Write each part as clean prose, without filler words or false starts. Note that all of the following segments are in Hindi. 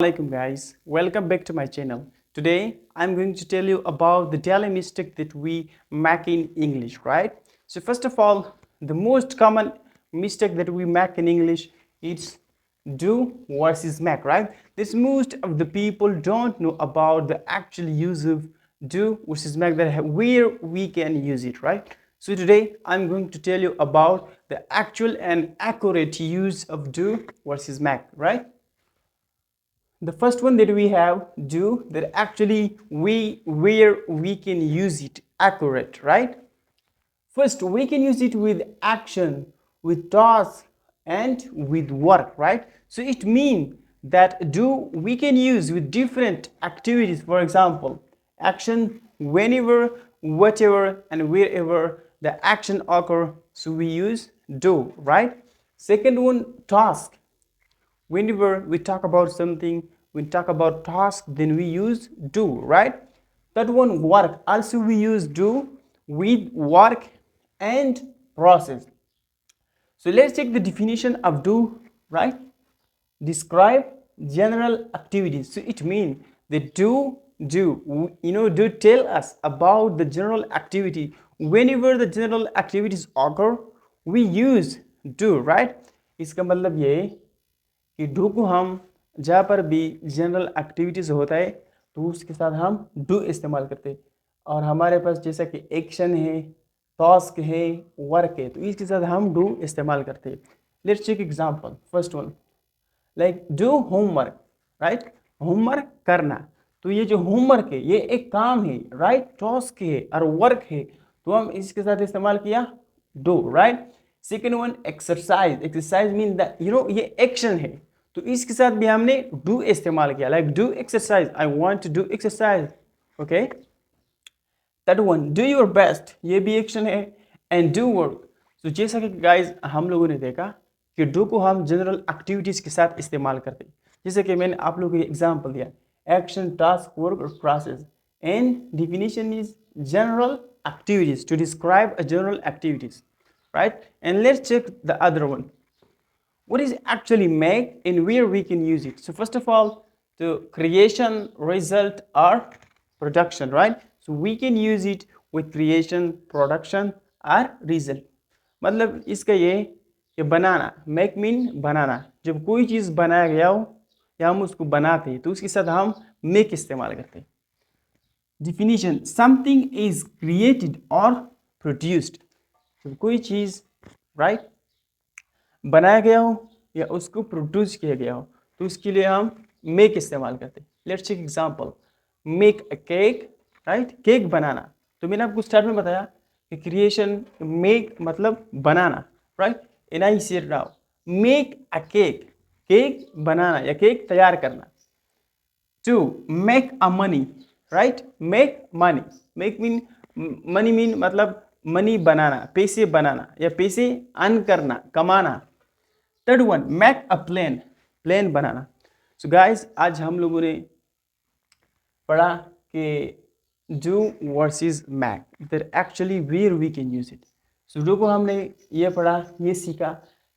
Assalamualaikum guys, welcome back to my channel. Today I'm going to tell you about the daily mistake that we make in English, right? So first of all, the most common mistake that we make in English is do versus make, right? This most of the people don't know about the actual use of do versus make, that where we can use it, right? So today I'm going to tell you about the actual and accurate use of do versus make, right? The first one that we have do, that actually we where we can use it accurate, right? First, we can use it with action, with task, and with work, right? So it means that do we can use with different activities. For example, action whenever, whatever, and wherever the action occur, so we use do, right? Second one, task. Whenever we talk about something, we talk about task, then we use do, right? That one, work, also we use do with work and process. So let's take the definition of do, right? Describe general activities. So it means the do tell us about the general activity. Whenever the general activities occur, we use do, right? इसका मतलब ये कि डू को हम जहाँ पर भी जनरल एक्टिविटीज़ होता है तो उसके साथ हम डू इस्तेमाल करते हैं। और हमारे पास जैसा कि एक्शन है, टास्क है, वर्क है, तो इसके साथ हम डू इस्तेमाल करते हैं। Let's take example, first one like do homework, right? Homework करना। तो ये जो होमवर्क है ये एक काम है, राइट? टास्क है और वर्क है, तो हम इसके साथ इस्तेमाल किया do, right? Second one exercise. Exercise mean that ये एक्शन है, तो इसके साथ भी हमने डू इस्तेमाल किया, like do exercise, I want to do exercise, okay? That one do your best, ये भी एक्शन है, एंड डू वर्क। तो जैसा कि गाइज हम लोगों ने देखा कि डू को हम जनरल एक्टिविटीज के साथ इस्तेमाल करते हैं, जैसे कि मैंने आप लोगों को एग्जाम्पल दिया, एक्शन, टास्क, वर्क और process. And definition is general activities, to describe a general activities, right? And let's check the other one. What is actually make and where we can use it? So first of all, the creation, result or production, right? So we can use it with creation, production or result. मतलब इसका ये बनाना, make mean बनाना। जब कोई चीज़ बनाया गया हो या हम उसको बनाते हैं तो उसके साथ हम make इस्तेमाल करते हैं। Definition, something is created or produced. तो कोई चीज़, राइट, बनाया गया हो या उसको प्रोड्यूस किया गया हो तो उसके लिए हम मेक इस्तेमाल करते हैं। Let's take example, make a cake, right? Cake बनाना। तो मैंने आपको स्टार्ट में बताया कि क्रिएशन, मेक मतलब बनाना, right? And I said now make a cake, cake बनाना या केक तैयार करना। To make a money, right? Make money, make mean money, mean मतलब मनी बनाना, पैसे बनाना या पैसे अर्न करना, कमाना। Third one make a plane, plane बनाना। सो गाइस, आज हम लोगों ने पढ़ा कि do versus make, that actually where we can use it. So do को हमने ये पढ़ा, ये सीखा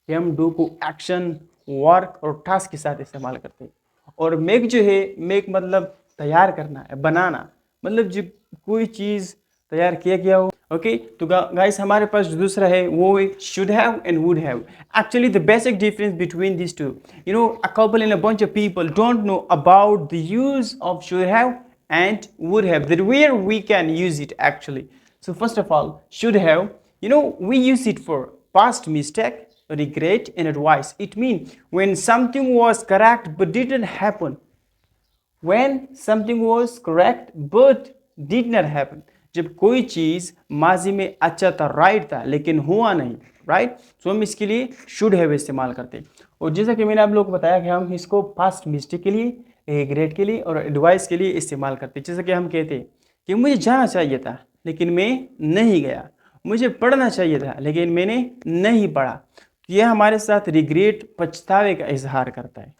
कि हम डू को एक्शन, वर्क और टास्क के साथ इस्तेमाल करते हैं। और मेक जो है, मेक मतलब तैयार करना है, बनाना, मतलब जो कोई चीज़ तैयार किया गया हो, ओके? तो गाइस हमारे पास जो दूसरा है वो है should have and would have. Actually the basic difference between this two, a couple and a bunch of people don't know about the use of should have and would have, that where we can use it actually. So first of all, should have, we use it for past mistake, regret and advice. It means when something was correct but didn't happen, when something was correct but did not happen, जब कोई चीज माजी में अच्छा था, राइट था, लेकिन हुआ नहीं, राइट? तो हम इसके लिए शुड हैव इस्तेमाल करते हैं। और जैसा कि मैंने आप लोगों को बताया कि हम इसको पास्ट मिस्टेक के लिए, ग्रेड के लिए और एडवाइस के लिए इस्तेमाल करते हैं। जैसे कि हम कहते हैं कि मुझे जाना चाहिए था लेकिन मैं नहीं गया, मुझे पढ़ना चाहिए था लेकिन मैंने नहीं पढ़ा। तो यह हमारे साथ रिग्रेट, पछतावे का इजहार करता है।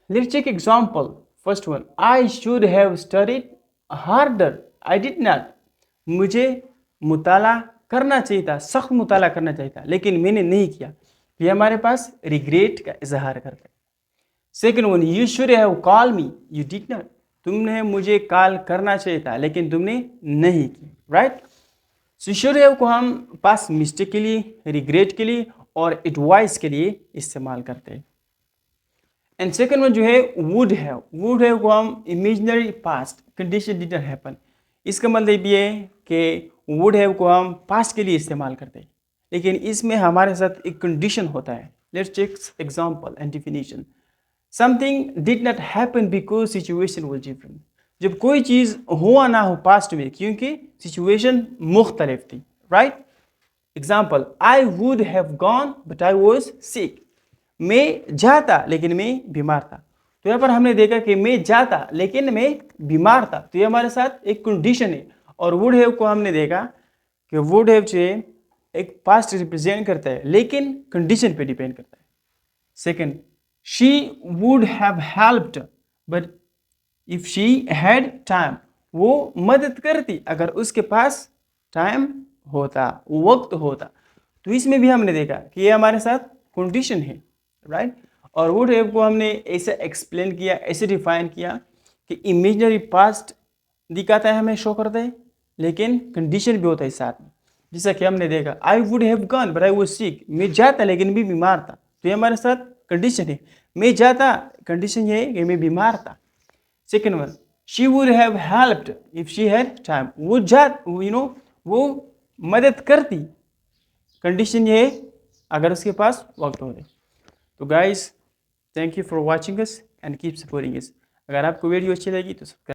Let's take example, first one, I should have studied harder, I did not. मुझे मुताला करना चाहिए था, सख्त मुताला करना चाहिए था, लेकिन मैंने नहीं किया। ये हमारे पास रिग्रेट का इजहार करता है। Second one, you should have call me, you did not, तुमने मुझे कॉल करना चाहिए था लेकिन तुमने नहीं की, राइट। सो शुड हैव को हम पास्ट मिस्टेक के लिए, रिग्रेट के लिए और एडवाइस के लिए इस्तेमाल करते हैं। एंड सेकेंड वन जो है वुड हैव को हम imaginary past condition did not happen, इसका मतलब ये है कि वुड हैव को हम पास्ट के लिए इस्तेमाल करते हैं लेकिन इसमें हमारे साथ एक कंडीशन होता है। Let's check example and definition. Something did not happen because situation was different, जब कोई चीज़ हुआ ना हो पास्ट में क्योंकि सिचुएशन मुख्तलिफ थी, right. Example, I would have gone but I was sick, मैं जाता लेकिन मैं बीमार था। तो यहाँ पर हमने देखा कि मैं जाता लेकिन मैं बीमार था, तो ये हमारे साथ एक कंडीशन है। और वुड हैव को हमने देखा कि वुड हैव जो है एक पास्ट रिप्रेजेंट करता है लेकिन कंडीशन पे डिपेंड करता है। Second, she would have helped but if she had time, वो मदद करती अगर उसके पास टाइम होता, वक्त होता। तो इसमें भी हमने देखा कि ये हमारे साथ कंडीशन है, राइट। और वुड हैव को हमने ऐसे एक्सप्लेन किया, ऐसे डिफाइन किया कि इमेजिनरी पास्ट दिखाता है, हमें शो करता है लेकिन कंडीशन भी होता है साथ में। जैसा कि हमने देखा I would have gone but I was sick, मैं जाता लेकिन भी बीमार था, तो ये हमारे साथ कंडीशन है। मैं जाता, कंडीशन ये है कि मैं बीमार था। Second one, she would have helped if she had time, वो मदद करती, कंडीशन ये है अगर उसके पास वक्त हो। तो guys, thank you for watching us and keep supporting us. अगर आपको वीडियो अच्छी लगी तो सब्सक्राइब